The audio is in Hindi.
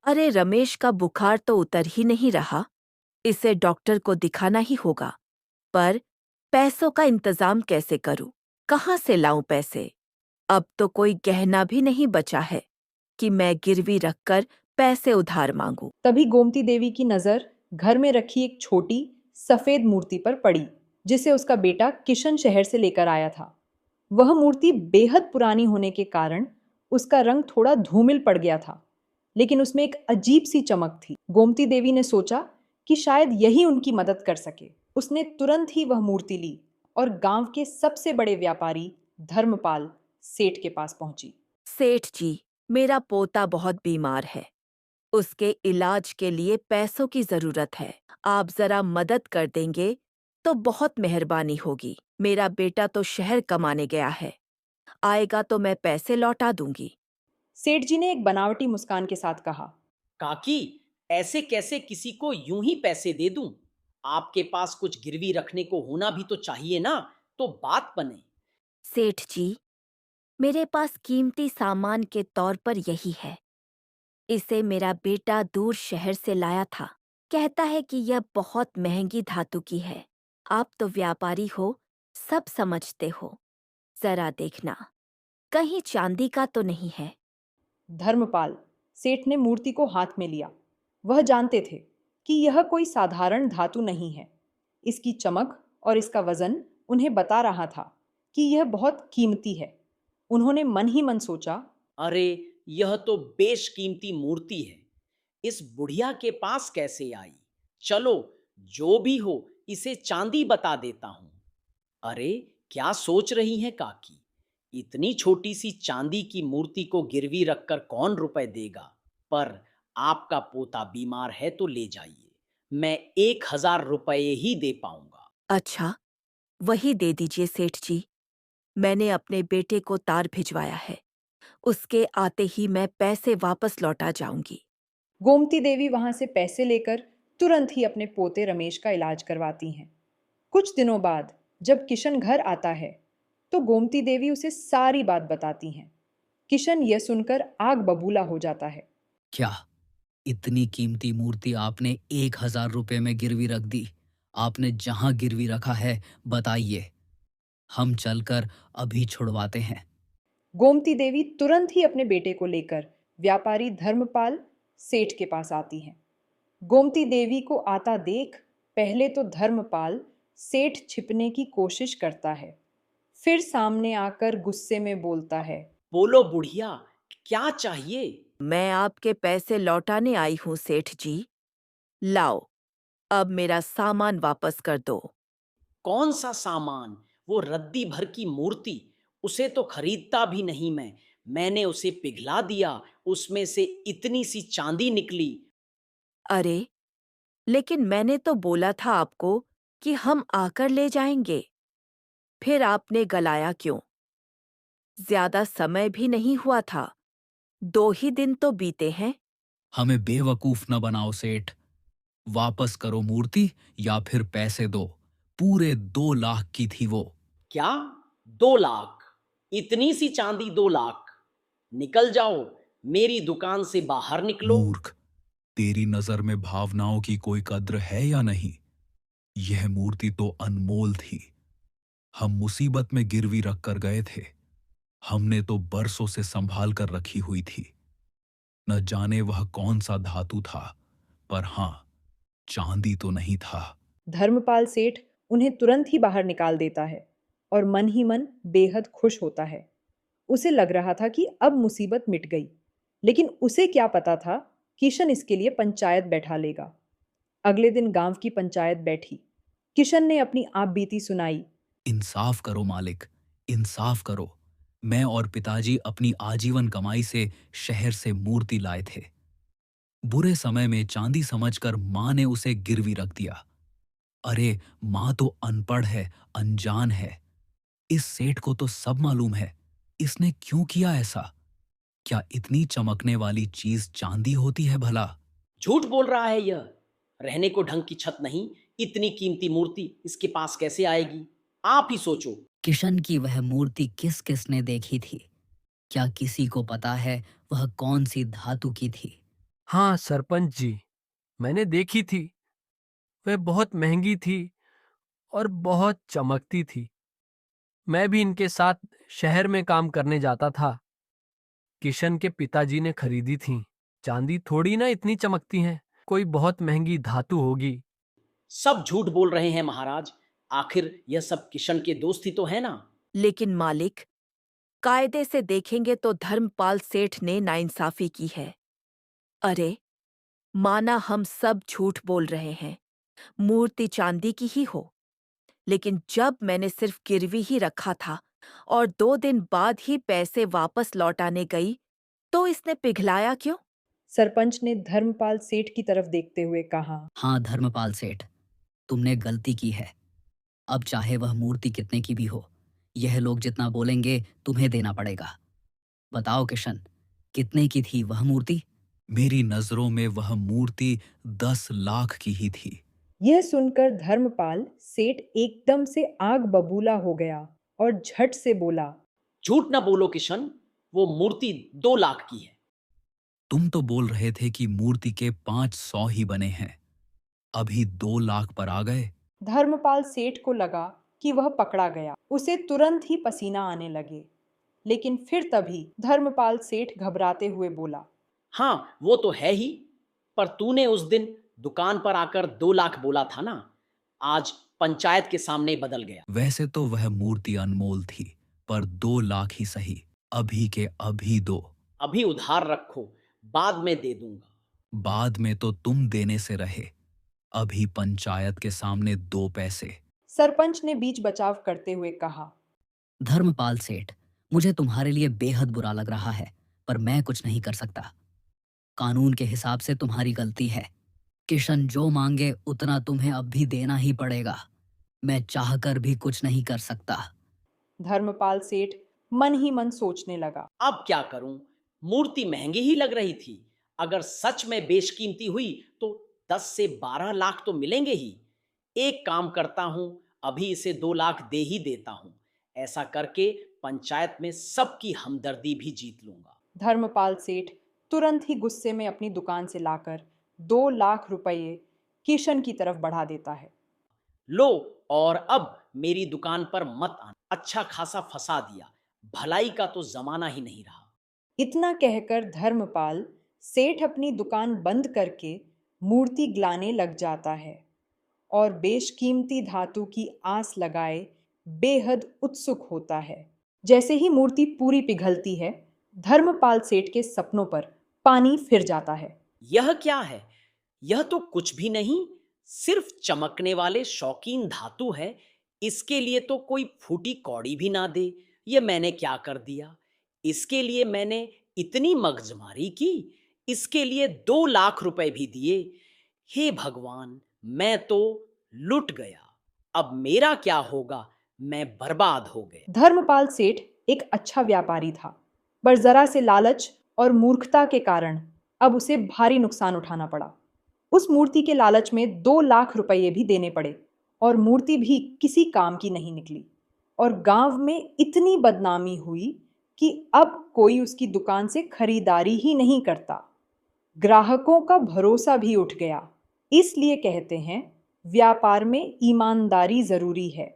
अरे रमेश का बुखार तो उतर ही नहीं रहा। इसे डॉक्टर को दिखाना ही होगा। पर पैसों का इंतजाम कैसे करूं? कहाँ से लाऊं पैसे? अब तो कोई गहना भी नहीं बचा है कि मैं गिरवी रखकर पैसे उधार मांगूं। तभी गोमती देवी की नजर घर में रखी एक छोटी सफेद मूर्ति पर पड़ी, जिसे उसका बेटा किशन शहर से लेकर आया था। वह मूर्ति बेहद पुरानी होने के कारण उसका रंग थोड़ा धूमिल पड़ गया था, लेकिन उसमें एक अजीब सी चमक थी। गोमती देवी ने सोचा कि शायद यही उनकी मदद कर सके। उसने तुरंत ही वह मूर्ति ली और गांव के सबसे बड़े व्यापारी धर्मपाल सेठ के पास पहुंची। सेठ जी, मेरा पोता बहुत बीमार है। उसके इलाज के लिए पैसों की जरूरत है। आप जरा मदद कर देंगे तो बहुत मेहरबानी होगी। मेरा बेटा तो शहर कमाने गया है। आएगा तो मैं पैसे लौटा दूंगी। सेठ जी ने एक बनावटी मुस्कान के साथ कहा। काकी, ऐसे कैसे किसी को यूं ही पैसे दे दूं? आपके पास कुछ गिरवी रखने को होना भी तो चाहिए ना, तो बात बने। सेठ जी, मेरे पास कीमती सामान के तौर पर यही है। इसे मेरा बेटा दूर शहर से लाया था। कहता है कि यह बहुत महंगी धातु की है। आप तो व्यापारी हो, सब समझते हो। जरा देखना, कहीं चांदी का तो नहीं है। धर्मपाल सेठ ने मूर्ति को हाथ में लिया। वह जानते थे कि यह कोई साधारण धातु नहीं है। इसकी चमक और इसका वजन उन्हें बता रहा था कि यह बहुत कीमती है। उन्होंने मन ही मन सोचा, अरे, यह तो बेशकीमती मूर्ति है। इस बुढ़िया के पास कैसे आई? चलो, जो भी हो, इसे चांदी बता देता हूं। अरे, क्या सोच रही हैं काकी? इतनी छोटी सी चांदी की मूर्ति को गिरवी रखकर कौन रुपए देगा? पर आपका पोता बीमार है तो ले जाइए। मैं 1,000 रुपये ही दे पाऊंगा। अच्छा, वही दे दीजिए सेठ जी। मैंने अपने बेटे को तार भिजवाया है। उसके आते ही मैं पैसे वापस लौटा जाऊंगी। गोमती देवी वहां से पैसे लेकर तुरंत ही अपने पोते रमेश का इलाज करवाती हैं। कुछ दिनों बाद जब किशन घर आता है, तो गोमती देवी उसे सारी बात बताती हैं। किशन यह सुनकर आग बबूला हो जाता है। क्या इतनी कीमती मूर्ति आपने 1,000 रुपये में गिरवी रख दी? आपने जहां गिरवी रखा है बताइए, हम चलकर अभी छुड़वाते हैं। गोमती देवी तुरंत ही अपने बेटे को लेकर व्यापारी धर्मपाल सेठ के पास आती हैं। गोमती देवी को आता देख पहले तो धर्मपाल सेठ छिपने की कोशिश करता है, फिर सामने आकर गुस्से में बोलता है। बोलो बुढ़िया, क्या चाहिए? मैं आपके पैसे लौटाने आई हूँ सेठ जी। लाओ, अब मेरा सामान वापस कर दो। कौन सा सामान? वो रद्दी भर की मूर्ति, उसे तो खरीदता भी नहीं मैं। मैंने उसे पिघला दिया, उसमें से इतनी सी चांदी निकली। अरे, लेकिन मैंने तो बोला था आपको कि हम आकर ले जाएंगे। फिर आपने गलाया क्यों? ज्यादा समय भी नहीं हुआ था। 2 ही दिन तो बीते हैं। हमें बेवकूफ न बनाओ सेठ। वापस करो मूर्ति या फिर पैसे दो। पूरे 2 लाख की थी वो। क्या? 2 लाख? इतनी सी चांदी 2 लाख? निकल जाओ, मेरी दुकान से बाहर निकलो। मूर्ख, तेरी नजर में भावनाओं की कोई कद्र है या नहीं? यह मूर्ति तो अनमोल थी। हम मुसीबत में गिरवी रख कर गए थे। हमने तो बरसों से संभाल कर रखी हुई थी। न जाने वह कौन सा धातु था, पर हां, चांदी तो नहीं था। धर्मपाल सेठ उन्हें तुरंत ही बाहर निकाल देता है और मन ही मन बेहद खुश होता है। उसे लग रहा था कि अब मुसीबत मिट गई, लेकिन उसे क्या पता था किशन इसके लिए पंचायत बैठा लेगा। अगले दिन गांव की पंचायत बैठी। किशन ने अपनी आप बीती सुनाई। इंसाफ करो मालिक, इंसाफ करो। मैं और पिताजी अपनी आजीवन कमाई से शहर से मूर्ति लाए थे। बुरे समय में चांदी समझकर मां ने उसे गिरवी रख दिया। अरे, मां तो अनपढ़ है, अनजान है। इस सेठ को तो सब मालूम है। इसने क्यों किया ऐसा? क्या इतनी चमकने वाली चीज चांदी होती है भला? झूठ बोल रहा है यह। रहने को ढंग की छत नहीं, इतनी कीमती मूर्ति इसके पास कैसे आएगी? आप ही सोचो। किशन की वह मूर्ति किस किसने देखी थी? क्या किसी को पता है वह कौन सी धातु की थी? हाँ सरपंच जी, मैंने देखी थी। वह बहुत महंगी थी और बहुत चमकती थी। मैं भी इनके साथ शहर में काम करने जाता था। किशन के पिताजी ने खरीदी थी। चांदी थोड़ी ना इतनी चमकती है, कोई बहुत महंगी धातु होगी। सब झूठ बोल रहे हैं महाराज। आखिर यह सब किशन के दोस्त ही तो है ना। लेकिन मालिक, कायदे से देखेंगे तो धर्मपाल सेठ ने नाइंसाफी की है। अरे, माना हम सब झूठ बोल रहे हैं, मूर्ति चांदी की ही हो, लेकिन जब मैंने सिर्फ गिरवी ही रखा था और 2 दिन बाद ही पैसे वापस लौटाने गई, तो इसने पिघलाया क्यों? सरपंच ने धर्मपाल सेठ की तरफ देखते हुए कहा। हाँ धर्मपाल सेठ, तुमने गलती की है। अब चाहे वह मूर्ति कितने की भी हो, यह लोग जितना बोलेंगे तुम्हें देना पड़ेगा। बताओ किशन, कितने की थी वह मूर्ति? मेरी नजरों में वह मूर्ति 10 लाख की ही थी। यह सुनकर धर्मपाल सेठ एकदम से आग बबूला हो गया और झट से बोला। झूठ ना बोलो किशन, वो मूर्ति 2 लाख की है। तुम तो बोल रहे थे कि मूर्ति के 500 ही बने हैं, अभी 2 लाख पर आ गए। धर्मपाल सेठ को लगा कि वह पकड़ा गया। उसे तुरंत ही पसीना आने लगे। लेकिन फिर तभी धर्मपाल सेठ घबराते हुए बोला। हाँ वो तो है ही, पर तूने उस दिन दुकान पर आकर 2 लाख बोला था ना। आज पंचायत के सामने बदल गया। वैसे तो वह मूर्ति अनमोल थी, पर 2 लाख ही सही, अभी के अभी दो। अभी उधार रखो, बाद में दे दूंगा। बाद में तो तुम देने से रहे, अभी पंचायत के सामने 2 पैसे। सरपंच ने बीच बचाव करते हुए कहा। धर्मपाल सेठ, मुझे तुम्हारे लिए बेहद बुरा लग रहा है, पर मैं कुछ नहीं कर सकता। कानून के हिसाब से तुम्हारी गलती है। किशन जो मांगे उतना तुम्हें अब भी देना ही पड़ेगा। मैं चाहकर भी कुछ नहीं कर सकता। धर्मपाल सेठ मन ही मन सोचने लगा। अब क्या करूं, मूर्ति महंगी ही लग रही थी। अगर सच में बेशकीमती हुई तो 10 से 12 लाख तो मिलेंगे ही। एक काम करता हूं, अभी इसे 2 लाख दे ही देता हूं। ऐसा करके पंचायत में सबकी हमदर्दी भी जीत लूंगा। धर्मपाल सेठ तुरंत ही गुस्से में अपनी दुकान से लाकर 2 लाख रुपये किशन की तरफ बढ़ा देता है। लो, और अब मेरी दुकान पर मत आना। अच्छा खासा फंसा दिया, भलाई का तो जमाना ही नहीं रहा। इतना कहकर धर्मपाल सेठ अपनी दुकान बंद करके मूर्ति ग्लाने लग जाता है और बेशकीमती धातु की आस लगाए बेहद उत्सुक होता है। जैसे ही मूर्ति पूरी पिघलती है, धर्मपाल सेठ के सपनों पर पानी फिर जाता है। यह क्या है? यह तो कुछ भी नहीं, सिर्फ चमकने वाले शौकीन धातु है। इसके लिए तो कोई फूटी कौड़ी भी ना दे। यह मैंने क्या कर दिया? इसके लिए मैंने इतनी मगजमारी की, इसके लिए 2 लाख रुपए भी दिए। हे भगवान, मैं तो लुट गया। अब मेरा क्या होगा? मैं बर्बाद हो गया। धर्मपाल सेठ एक अच्छा व्यापारी था, पर जरा से लालच और मूर्खता के कारण अब उसे भारी नुकसान उठाना पड़ा। उस मूर्ति के लालच में 2 लाख रुपये भी देने पड़े और मूर्ति भी किसी काम की नहीं निकली। और गांव में इतनी बदनामी हुई कि अब कोई उसकी दुकान से खरीदारी ही नहीं करता। ग्राहकों का भरोसा भी उठ गया। इसलिए कहते हैं, व्यापार में ईमानदारी जरूरी है।